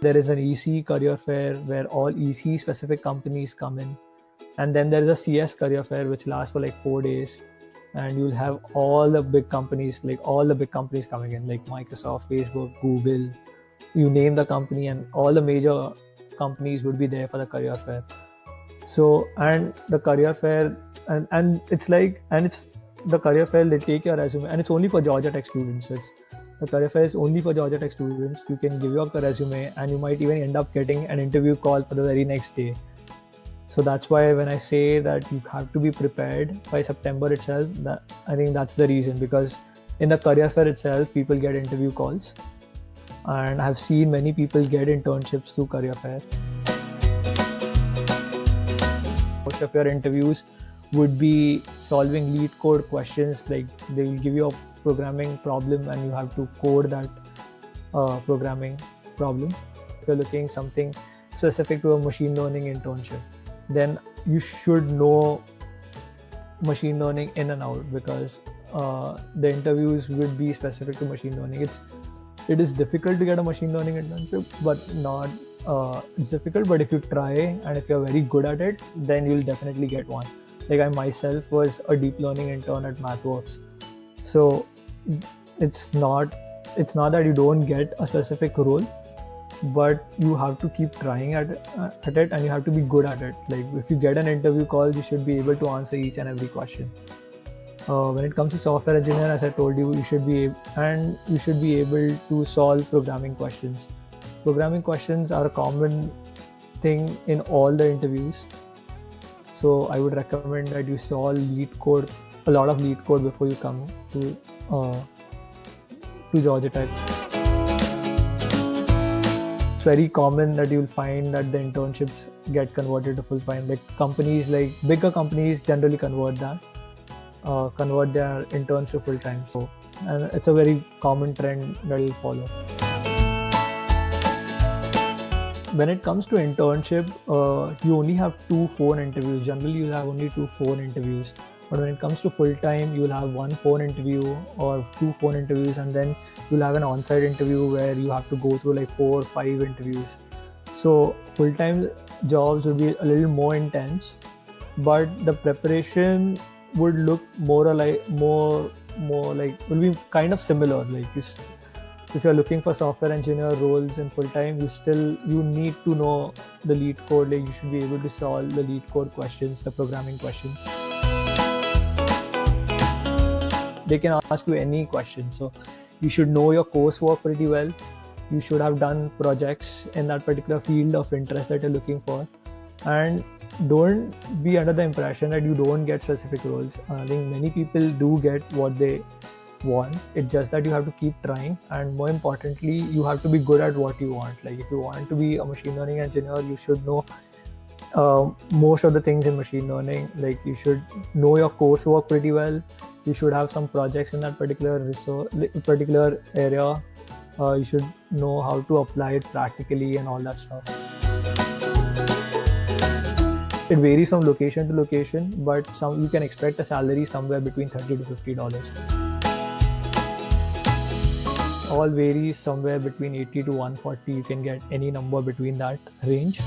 There is an EC career fair where all EC specific companies come in. And then there is a CS career fair which lasts for like 4 days. And you'll have all the big companies, coming in, like Microsoft, Facebook, Google, you name the company, and all the major companies would be there for the career fair. So, and the career fair, and it's like, and it's the career fair, they take your resume, and it's only for Georgia Tech students. The career fair is only for Georgia Tech students. You can give your resume, and you might even end up getting an interview call for the very next day. So that's why when I say that you have to be prepared by September itself, I think that's the reason, because in the career fair itself, people get interview calls, and I've seen many people get internships through career fair. Most of your interviews would be solving lead code questions, like they will give you a programming problem and you have to code that programming problem. If you're looking something specific to a machine learning internship, then you should know machine learning in and out, because the interviews would be specific to machine learning. It is difficult to get a machine learning internship, but not it's difficult, but if you try and if you're very good at it, then you'll definitely get one. Like I myself was a deep learning intern at MathWorks. So it's not that you don't get a specific role, but you have to keep trying at it, and you have to be good at it. Like if you get an interview call, you should be able to answer each and every question. When it comes to software engineer, as I told you, you should be able to solve programming questions. Programming questions are a common thing in all the interviews. So I would recommend that you solve a lot of lead code before you come to Georgia Tech. It's very common that you'll find that the internships get converted to full-time. Like bigger companies generally convert their interns to full-time. So, and it's a very common trend that you'll follow. When it comes to internship, you only have 2 phone interviews. Generally, you'll have only 2 phone interviews. But when it comes to full-time, you'll have 1 phone interview or 2 phone interviews, and then you'll have an on-site interview where you have to go through like 4 or 5 interviews. So full-time jobs will be a little more intense, but the preparation would look more like will be kind of similar. Like if you're looking for software engineer roles in full-time, you need to know the lead code. Like you should be able to solve the lead code questions, the programming questions. They can ask you any question. So you should know your coursework pretty well. You should have done projects in that particular field of interest that you're looking for. And don't be under the impression that you don't get specific roles. I think many people do get what they want. It's just that you have to keep trying, and more importantly, you have to be good at what you want. Like if you want to be a machine learning engineer, you should know most of the things in machine learning. Like you should know your coursework pretty well. You should have some projects in that particular area. You should know how to apply it practically and all that stuff. It varies from location to location, but you can expect a salary somewhere between $30 to $50. All varies somewhere between 80 to 140. You can get any number between that range.